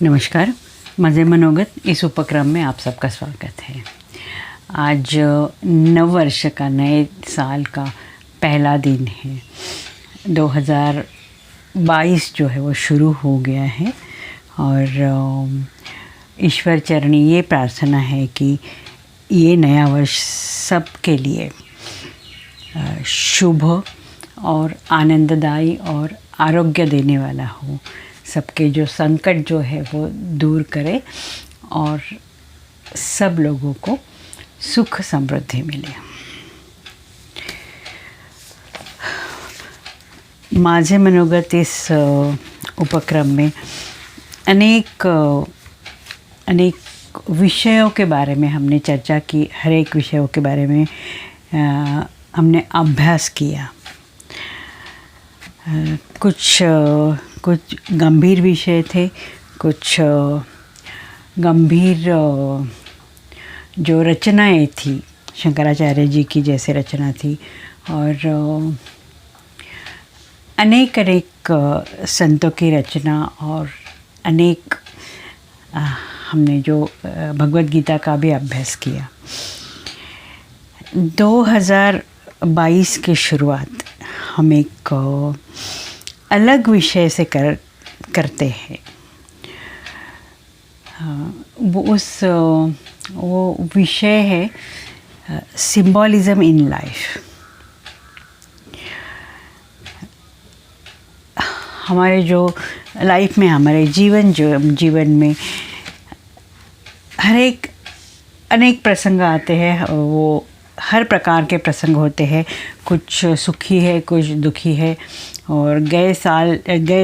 नमस्कार, मज़े मनोगत इस उपक्रम में आप सबका स्वागत है। आज नव वर्ष का, नए साल का पहला दिन है। 2022 जो है वो शुरू हो गया है और ईश्वर चरणी ये प्रार्थना है कि ये नया वर्ष सबके लिए शुभ और आनंददायी और आरोग्य देने वाला हो। सबके जो संकट जो है वो दूर करे और सब लोगों को सुख समृद्धि मिले। माझे मनोगत इस उपक्रम में अनेक विषयों के बारे में हमने चर्चा की। हर एक विषयों के बारे में हमने अभ्यास किया। कुछ गंभीर विषय थे, कुछ गंभीर जो रचनाएं थी शंकराचार्य जी की जैसे रचना थी, और अनेक संतों की रचना, और अनेक हमने जो भगवद गीता का भी अभ्यास किया। 2022 की शुरुआत हम एक अलग विषय से करते हैं। वो विषय है सिंबॉलिज्म इन लाइफ। हमारे जो लाइफ में, हमारे जीवन में अनेक प्रसंग आते हैं। वो हर प्रकार के प्रसंग होते हैं। कुछ सुखी है, कुछ दुखी है। और गए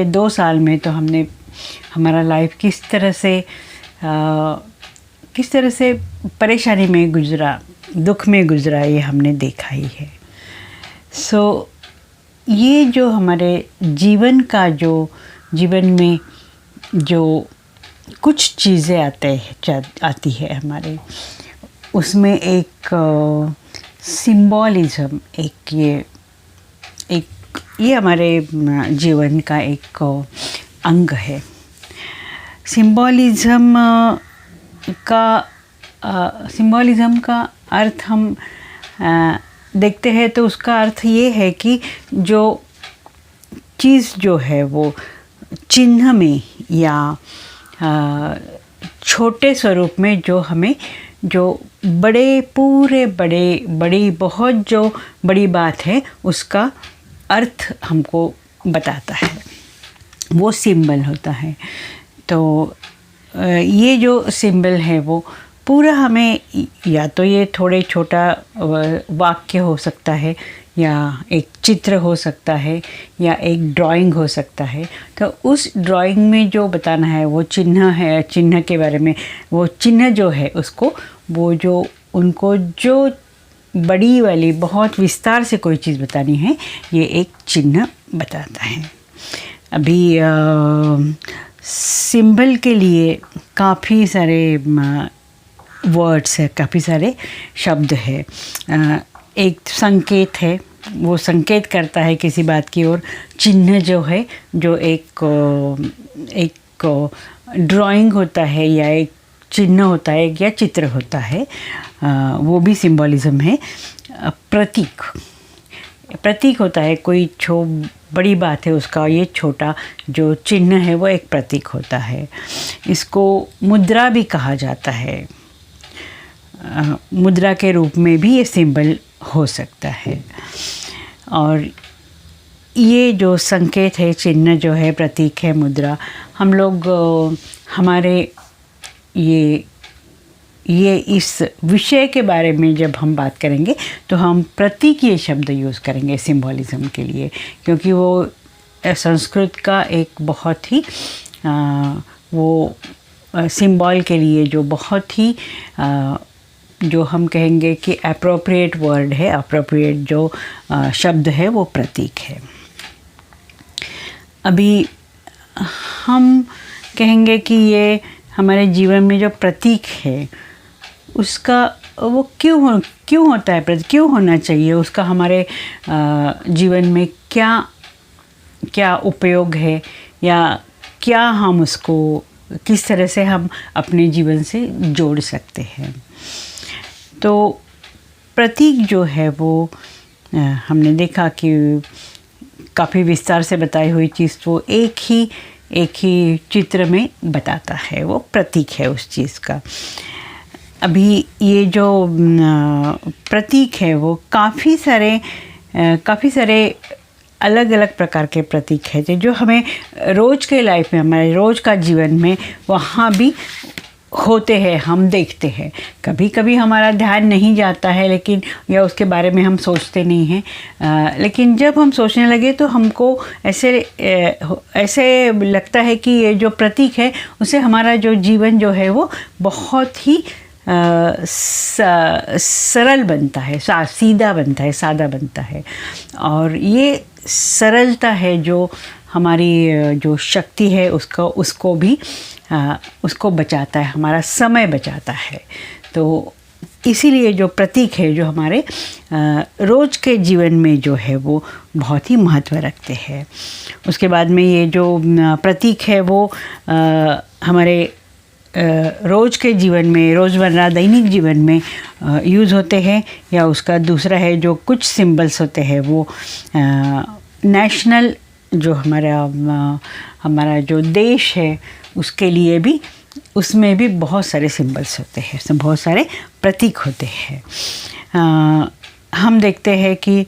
2 साल में तो हमने हमारा लाइफ किस तरह से परेशानी में गुजरा, दुख में गुजरा, ये हमने देखा ही है। ये जो हमारे जीवन में जो कुछ चीज़ें आती है हमारे, उसमें एक सिंबॉलिज्म, ये हमारे जीवन का एक अंग है। सिंबॉलिज्म का अर्थ हम देखते हैं तो उसका अर्थ ये है कि जो चीज़ जो है वो चिन्ह में या छोटे स्वरूप में जो हमें बहुत जो बड़ी बात है उसका अर्थ हमको बताता है, वो सिंबल होता है। तो ये जो सिंबल है वो पूरा हमें, या तो ये थोड़े छोटा वाक्य हो सकता है, या एक चित्र हो सकता है, या एक ड्राइंग हो सकता है। तो उस ड्राइंग में जो बताना है वो चिन्ह है। चिन्ह के बारे में, वो चिन्ह जो है उसको, उनको जो बड़ी वाली बहुत विस्तार से कोई चीज़ बतानी है, ये एक चिन्ह बताता है। अभी सिंबल के लिए काफ़ी सारे वर्ड्स है, काफ़ी सारे शब्द है। एक संकेत है, वो संकेत करता है किसी बात की ओर। चिन्ह जो है, जो एक ड्राइंग होता है, या एक चिन्ह होता है, या चित्र होता है, वो भी सिंबॉलिज्म है। प्रतीक होता है, कोई बड़ी बात है उसका ये छोटा जो चिन्ह है वो एक प्रतीक होता है। इसको मुद्रा भी कहा जाता है। मुद्रा के रूप में भी ये सिंबल हो सकता है। और ये जो संकेत है, चिन्ह जो है, प्रतीक है, मुद्रा, हम लोग हमारे ये इस विषय के बारे में जब हम बात करेंगे तो हम प्रतीक ये शब्द यूज़ करेंगे सिंबॉलिज्म के लिए, क्योंकि वो संस्कृत का एक बहुत ही वो सिंबल के लिए जो बहुत ही जो हम कहेंगे कि एप्रोप्रिएट वर्ड है, एप्रोप्रिएट जो शब्द है वो प्रतीक है। अभी हम कहेंगे कि ये हमारे जीवन में जो प्रतीक है उसका वो क्यों होता है, क्यों होना चाहिए, उसका हमारे जीवन में क्या उपयोग है, या क्या हम उसको किस तरह से हम अपने जीवन से जोड़ सकते हैं। तो प्रतीक जो है वो हमने देखा कि काफ़ी विस्तार से बताई हुई चीज़ तो एक ही चित्र में बताता है, वो प्रतीक है उस चीज़ का। अभी ये जो प्रतीक है वो काफ़ी सारे अलग अलग प्रकार के प्रतीक हैं जो हमें रोज़ के लाइफ में, हमारे रोज़ का जीवन में वहाँ भी होते हैं, हम देखते हैं। कभी कभी हमारा ध्यान नहीं जाता है लेकिन या उसके बारे में हम सोचते नहीं हैं, लेकिन जब हम सोचने लगे तो हमको ऐसे लगता है कि ये जो प्रतीक है उससे हमारा जो जीवन जो है वो बहुत ही सरल बनता है, सीधा बनता है, सादा बनता है। और ये सरलता है जो हमारी जो शक्ति है उसको बचाता है, हमारा समय बचाता है। तो इसीलिए जो प्रतीक है जो हमारे रोज़ के जीवन में जो है वो बहुत ही महत्व रखते हैं। उसके बाद में ये जो प्रतीक है वो हमारे रोज़ के जीवन में, रोज़मर्रा दैनिक जीवन में यूज़ होते हैं। या उसका दूसरा है जो कुछ सिंबल्स होते हैं वो नेशनल जो हमारा जो देश है उसके लिए भी, उसमें भी बहुत सारे सिंबल्स होते हैं, उसमें बहुत सारे प्रतीक होते हैं। हम देखते हैं कि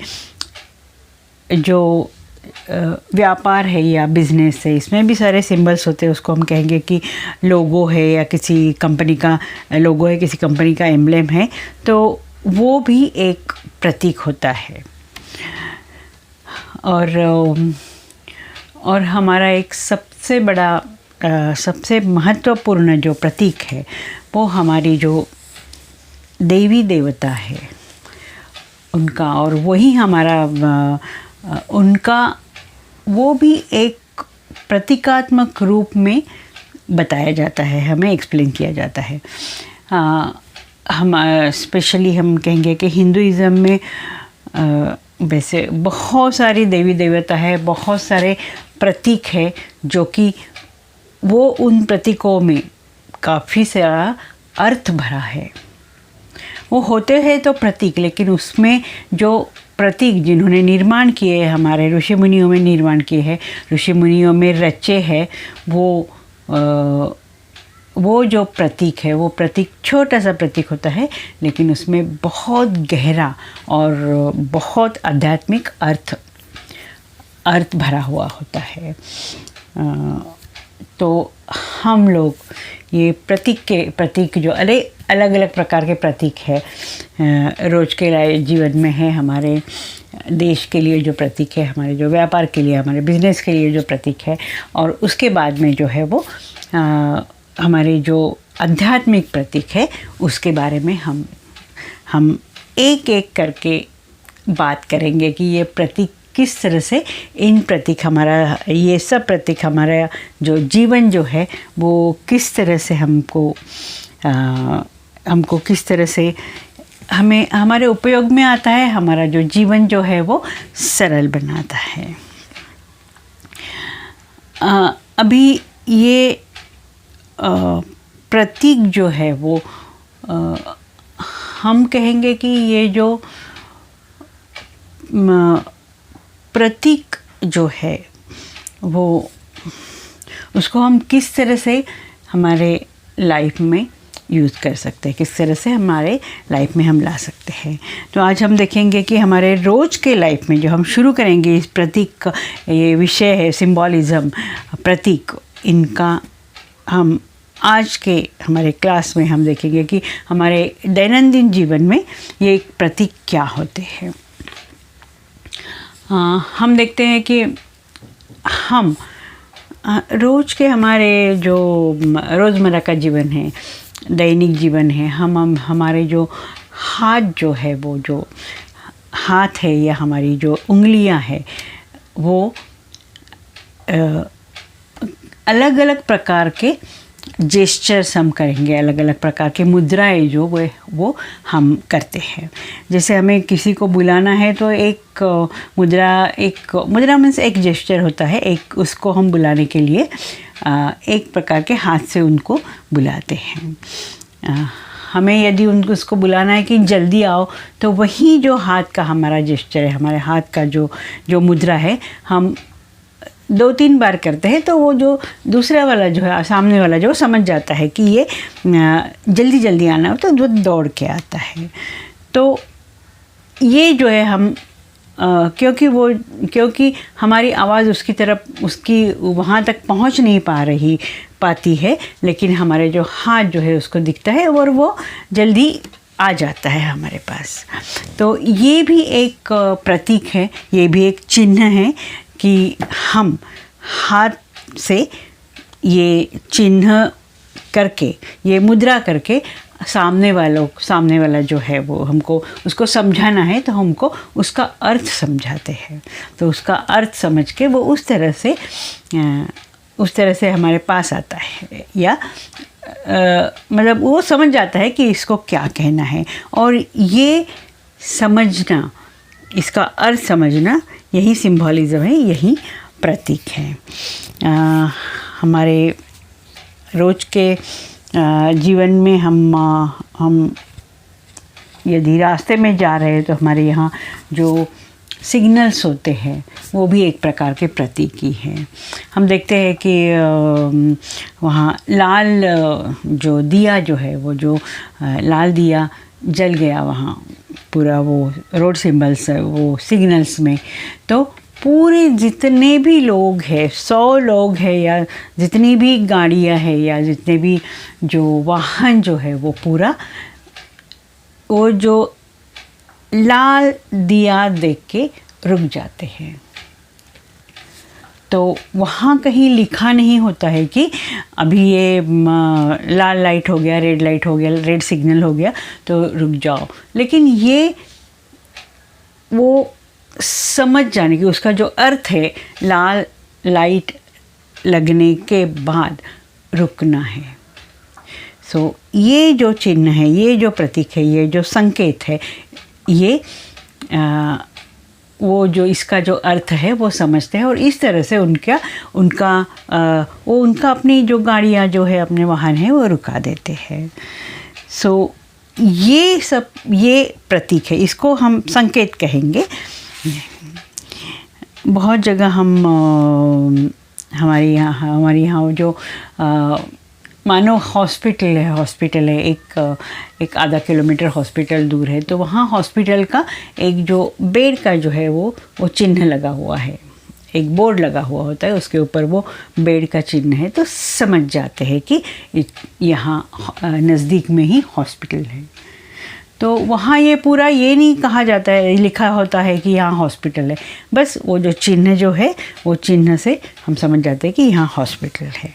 जो व्यापार है या बिज़नेस है इसमें भी सारे सिंबल्स होते हैं। उसको हम कहेंगे कि लोगो है या किसी कंपनी का लोगो है, किसी कंपनी का एम्ब्लेम है, तो वो भी एक प्रतीक होता है। और हमारा एक सबसे बड़ा सबसे महत्वपूर्ण जो प्रतीक है वो हमारी जो देवी देवता है उनका, और वही हमारा उनका वो भी एक प्रतीकात्मक रूप में बताया जाता है, हमें एक्सप्लेन किया जाता है। हम स्पेशली हम कहेंगे कि हिंदुइज़्म में वैसे बहुत सारी देवी देवता है, बहुत सारे प्रतीक है जो कि वो उन प्रतीकों में काफ़ी सारा अर्थ भरा है। वो होते हैं तो प्रतीक, लेकिन उसमें जो प्रतीक जिन्होंने निर्माण किए, हमारे ऋषि मुनियों में निर्माण किए हैं, ऋषि मुनियों में रचे हैं, वो जो प्रतीक है वो प्रतीक छोटा सा प्रतीक होता है लेकिन उसमें बहुत गहरा और बहुत आध्यात्मिक अर्थ भरा हुआ होता है। तो हम लोग ये प्रतीक जो अलग अलग प्रकार के प्रतीक है रोज़ के जीवन में है, हमारे देश के लिए जो प्रतीक है, हमारे जो व्यापार के लिए, हमारे बिजनेस के लिए जो प्रतीक है, और उसके बाद में जो है वो हमारे जो आध्यात्मिक प्रतीक है उसके बारे में हम एक एक करके बात करेंगे कि ये प्रतीक किस तरह से, इन प्रतीक हमारा, ये सब प्रतीक हमारा जो जीवन जो है वो किस तरह से हमको किस तरह से हमें हमारे उपयोग में आता है, हमारा जो जीवन जो है वो सरल बनाता है। अभी ये प्रतीक जो है वो हम कहेंगे कि ये जो प्रतीक जो है वो उसको हम किस तरह से हमारे लाइफ में यूज़ कर सकते हैं, किस तरह से हमारे लाइफ में हम ला सकते हैं। तो आज हम देखेंगे कि हमारे रोज़ के लाइफ में जो हम शुरू करेंगे इस प्रतीक का ये विषय है सिंबॉलिज़्म, प्रतीक, इनका हम आज के हमारे क्लास में हम देखेंगे कि हमारे दैनंदिन जीवन में ये एक प्रतीक क्या होते हैं। हम देखते हैं कि हम रोज़ के हमारे जो रोज़मर्रा का जीवन है, दैनिक जीवन है, हमारे जो हाथ जो है, वो जो हाथ है या हमारी जो उंगलियां हैं वो अलग अलग प्रकार के जेस्चर्स हम करेंगे, अलग अलग प्रकार के मुद्राएं जो वो हम करते हैं। जैसे हमें किसी को बुलाना है तो एक मुद्रा मीन्स एक जेस्चर होता है, एक उसको हम बुलाने के लिए एक प्रकार के हाथ से उनको बुलाते हैं। हमें यदि उनको उसको बुलाना है कि जल्दी आओ, तो वही जो हाथ का हमारा जेस्चर है, हमारे हाथ का जो मुद्रा है, हम 2-3 बार करते हैं तो वो जो दूसरा वाला जो है, सामने वाला जो समझ जाता है कि ये जल्दी जल्दी आना हो, तो वो दौड़ के आता है। तो ये जो है हम क्योंकि हमारी आवाज़ उसकी तरफ, उसकी वहाँ तक पहुँच नहीं पाती है, लेकिन हमारे जो हाथ जो है उसको दिखता है और वो जल्दी आ जाता है हमारे पास। तो ये भी एक प्रतीक है, ये भी एक चिन्ह है कि हम हाथ से ये चिन्ह करके, ये मुद्रा करके सामने वाला जो है वो हमको उसको समझाना है, तो हमको उसका अर्थ समझाते हैं। तो उसका अर्थ समझ के वो उस तरह से हमारे पास आता है, या मतलब वो समझ जाता है कि इसको क्या कहना है। और ये समझना, इसका अर्थ समझना, यही सिंबॉलिज्म है, यही प्रतीक है। हमारे रोज के जीवन में हम यदि रास्ते में जा रहे हैं तो हमारे यहाँ जो सिग्नल्स होते हैं वो भी एक प्रकार के प्रतीक ही हैं। हम देखते हैं कि वहाँ लाल जो दिया जो है, वो जो लाल दिया जल गया वहाँ पूरा, वो रोड सिंबल्स वो सिग्नल्स में, तो पूरे जितने भी लोग हैं, 100 लोग हैं, या जितनी भी गाड़ियाँ हैं, या जितने भी जो वाहन जो है, वो पूरा वो जो लाल दिया देख के रुक जाते हैं। तो वहाँ कहीं लिखा नहीं होता है कि अभी ये लाल लाइट हो गया, रेड लाइट हो गया, रेड सिग्नल हो गया तो रुक जाओ, लेकिन ये वो समझ जाने की, उसका जो अर्थ है, लाल लाइट लगने के बाद रुकना है। सो ये जो चिन्ह है, ये जो प्रतीक है, ये जो संकेत है, ये वो जो इसका जो अर्थ है वो समझते हैं, और इस तरह से उनका अपनी जो गाड़ियाँ जो है, अपने वाहन हैं, वो रुका देते हैं। सो ये सब, ये प्रतीक है, इसको हम संकेत कहेंगे। बहुत जगह हमारे यहाँ जो मानो हॉस्पिटल है, एक आधा किलोमीटर हॉस्पिटल दूर है, तो वहाँ हॉस्पिटल का एक जो बेड का जो है वो चिन्ह लगा हुआ है, एक बोर्ड लगा हुआ होता है, उसके ऊपर वो बेड का चिन्ह है, तो समझ जाते हैं कि यहाँ नज़दीक में ही हॉस्पिटल है। तो वहाँ ये पूरा ये नहीं कहा जाता है, लिखा होता है कि यहाँ हॉस्पिटल है, बस वो जो चिन्ह जो है, वो चिन्ह से हम समझ जाते हैं कि यहाँ हॉस्पिटल है।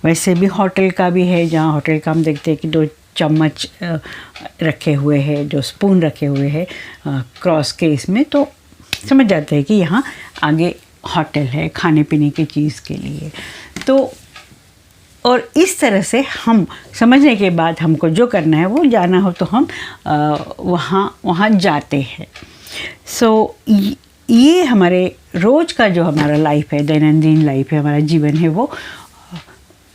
वैसे भी होटल का भी है, जहाँ होटल का हम देखते हैं कि 2 चम्मच रखे हुए हैं, जो स्पून रखे हुए हैं क्रॉस के इसमें, तो समझ जाते हैं कि यहाँ आगे होटल है खाने पीने की चीज़ के लिए। तो और इस तरह से हम समझने के बाद हमको जो करना है, वो जाना हो तो हम वहाँ जाते हैं। सो ये हमारे रोज़ का जो हमारा लाइफ है, दैनंदिन लाइफ है, हमारा जीवन है, वो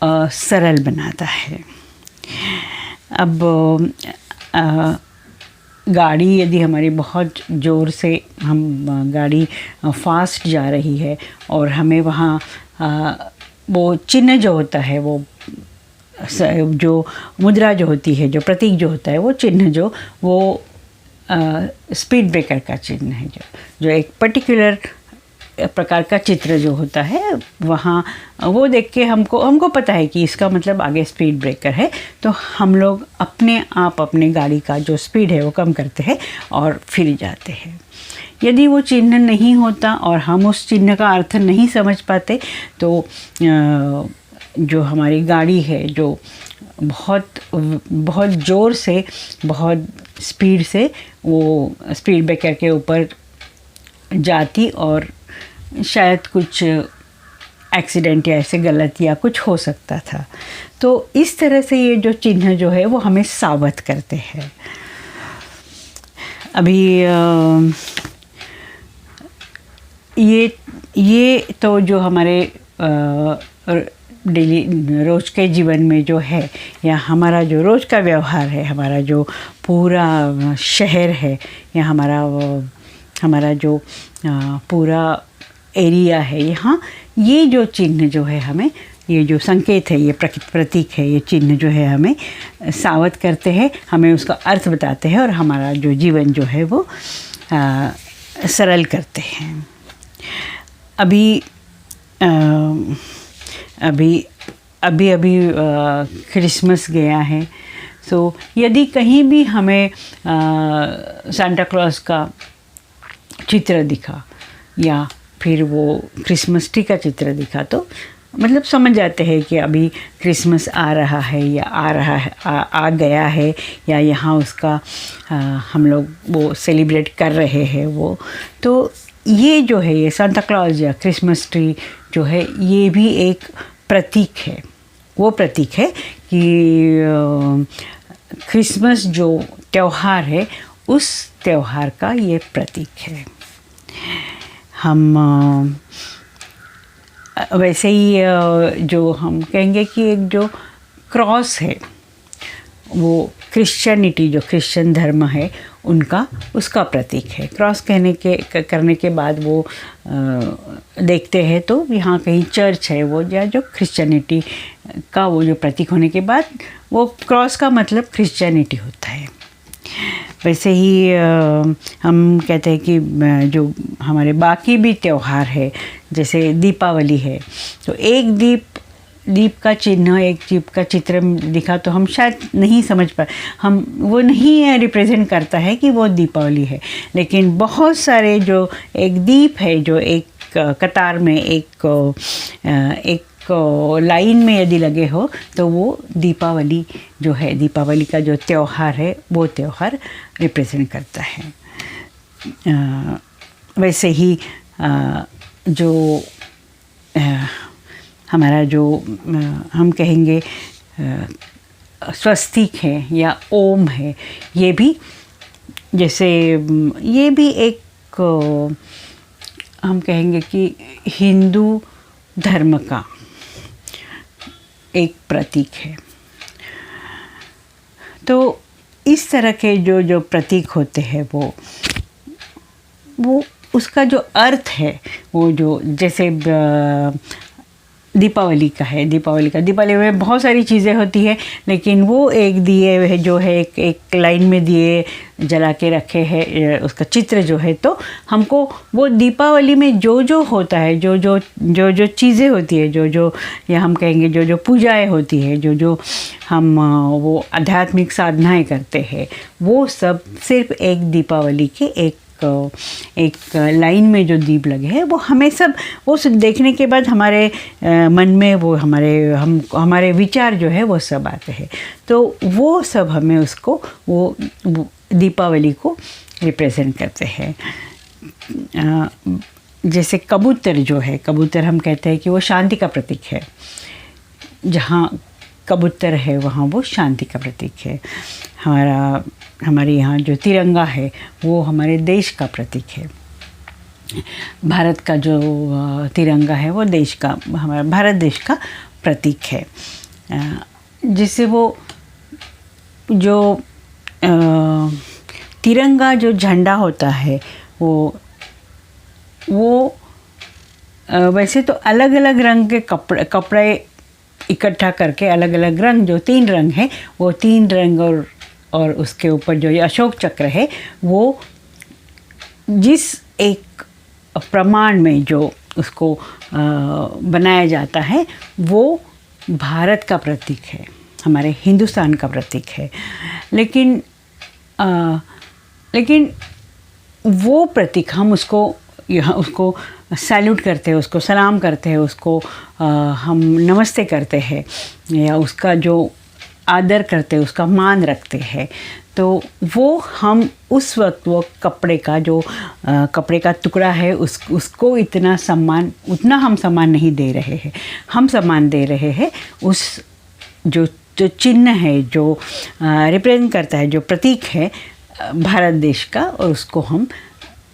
सरल बनाता है। अब गाड़ी यदि हमारी बहुत ज़ोर से, हम गाड़ी फास्ट जा रही है और हमें वहाँ वो चिन्ह जो होता है, वो जो मुद्रा जो होती है, जो प्रतीक जो होता है, वो चिन्ह जो वो स्पीड ब्रेकर का चिन्ह है, जो एक पर्टिकुलर प्रकार का चित्र जो होता है, वहाँ वो देख के हमको पता है कि इसका मतलब आगे स्पीड ब्रेकर है, तो हम लोग अपने आप अपने गाड़ी का जो स्पीड है वो कम करते हैं और फिर जाते हैं। यदि वो चिन्ह नहीं होता और हम उस चिन्ह का अर्थ नहीं समझ पाते, तो जो हमारी गाड़ी है, जो बहुत ज़ोर से, बहुत स्पीड से वो स्पीड ब्रेकर के ऊपर जाती और शायद कुछ एक्सीडेंट या ऐसे गलत या कुछ हो सकता था। तो इस तरह से ये जो चिन्ह जो है वो हमें सावध करते हैं। अभी ये तो जो हमारे डेली रोज के जीवन में जो है, या हमारा जो रोज़ का व्यवहार है, हमारा जो पूरा शहर है, या हमारा जो पूरा एरिया है, यहाँ ये जो चिन्ह जो है हमें, ये जो संकेत है, ये प्रतीक है, ये चिन्ह जो है हमें सावध करते हैं, हमें उसका अर्थ बताते हैं और हमारा जो जीवन जो है वो सरल करते हैं। अभी क्रिसमस गया है, सो यदि कहीं भी हमें सांता क्लॉज का चित्र दिखा या फिर वो क्रिसमस ट्री का चित्र दिखा, तो मतलब समझ जाते हैं कि अभी क्रिसमस आ रहा है या आ गया है, या यहाँ उसका हम लोग वो सेलिब्रेट कर रहे हैं वो। तो ये जो है, ये सांता क्लॉज या क्रिसमस ट्री जो है, ये भी एक प्रतीक है। वो प्रतीक है कि क्रिसमस जो त्यौहार है, उस त्यौहार का ये प्रतीक है। हम वैसे ही जो हम कहेंगे कि एक जो क्रॉस है, वो क्रिश्चियनिटी, जो क्रिश्चियन धर्म है उनका, उसका प्रतीक है। क्रॉस करने के बाद वो देखते हैं तो यहाँ कहीं चर्च है वो, या जो क्रिश्चियनिटी का वो जो प्रतीक होने के बाद वो क्रॉस का मतलब क्रिश्चियनिटी होता है। वैसे ही हम कहते हैं कि जो हमारे बाकी भी त्यौहार है, जैसे दीपावली है, तो एक दीप का चिन्ह, एक दीप का चित्र दिखा तो हम शायद नहीं समझ पाए, हम वो नहीं रिप्रेजेंट करता है कि वो दीपावली है। लेकिन बहुत सारे जो एक दीप है, जो एक कतार में एक लाइन में यदि लगे हो, तो वो दीपावली जो है, दीपावली का जो त्यौहार है, वो त्यौहार रिप्रेजेंट करता है। वैसे ही जो हमारा जो हम कहेंगे स्वस्तिक है या ओम है, ये भी जैसे ये भी एक हम कहेंगे कि हिंदू धर्म का एक प्रतीक है। तो इस तरह के जो प्रतीक होते हैं, वो उसका जो अर्थ है, वो जो जैसे दीपावली का है, दीपावली में बहुत सारी चीज़ें होती है, लेकिन वो एक दिए जो है, एक लाइन में दिए जला के रखे हैं, उसका चित्र जो है, तो हमको वो दीपावली में जो होता है, जो चीज़ें होती है, जो या हम कहेंगे जो पूजाएं होती है, जो हम वो आध्यात्मिक साधनाएं करते हैं, वो सब सिर्फ एक दीपावली के एक लाइन में जो दीप लगे हैं, वो हमें सब वो सब देखने के बाद हमारे मन में वो हमारे विचार जो है वो सब आते हैं। तो वो सब हमें उसको वो दीपावली को रिप्रेजेंट करते हैं। जैसे कबूतर जो है, कबूतर हम कहते हैं कि वो शांति का प्रतीक है। जहाँ कबूतर है वहाँ वो शांति का प्रतीक है। हमारे यहाँ जो तिरंगा है, वो हमारे देश का प्रतीक है। भारत का जो तिरंगा है, वो हमारा भारत देश का प्रतीक है। जिससे वो जो तिरंगा जो झंडा होता है, वो वैसे तो अलग अलग रंग के कपड़े इकट्ठा करके, अलग अलग रंग, जो 3 रंग है, वो 3 रंग और उसके ऊपर जो ये अशोक चक्र है, वो जिस एक प्रमाण में जो उसको बनाया जाता है, वो भारत का प्रतीक है, हमारे हिंदुस्तान का प्रतीक है। लेकिन वो प्रतीक हम उसको सैल्यूट करते हैं, उसको सलाम करते हैं, उसको हम नमस्ते करते हैं, या उसका जो आदर करते हैं, उसका मान रखते हैं। तो वो हम उस वक्त वो कपड़े का टुकड़ा है, उसको उतना हम सम्मान नहीं दे रहे हैं। हम सम्मान दे रहे हैं उस जो चिन्ह है, जो रिप्रेजेंट करता है, जो प्रतीक है भारत देश का, और उसको हम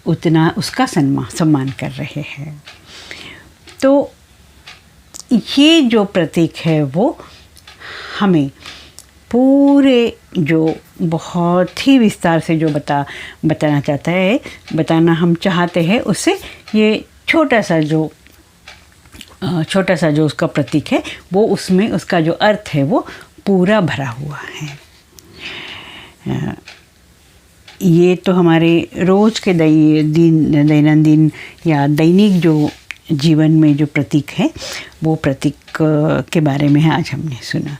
उतना उसका सम्मान कर रहे हैं। तो ये जो प्रतीक है वो हमें पूरे जो बहुत ही विस्तार से जो बताना चाहता है, बताना हम चाहते हैं, उससे ये छोटा सा जो उसका प्रतीक है वो उसमें उसका जो अर्थ है वो पूरा भरा हुआ है। ये तो हमारे रोज़ के दैनंदिन या दैनिक जो जीवन में जो प्रतीक है वो प्रतीक के बारे में आज हमने सुना।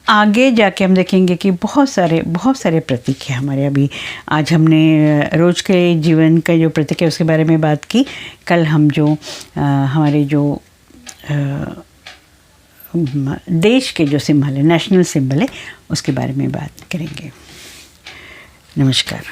आगे जाके हम देखेंगे कि बहुत सारे प्रतीक हैं हमारे। अभी आज हमने रोज़ के जीवन का जो प्रतीक है उसके बारे में बात की। कल हम जो हमारे जो देश के जो सिंबल है, नेशनल सिंबल है, उसके बारे में बात करेंगे। नमस्कार।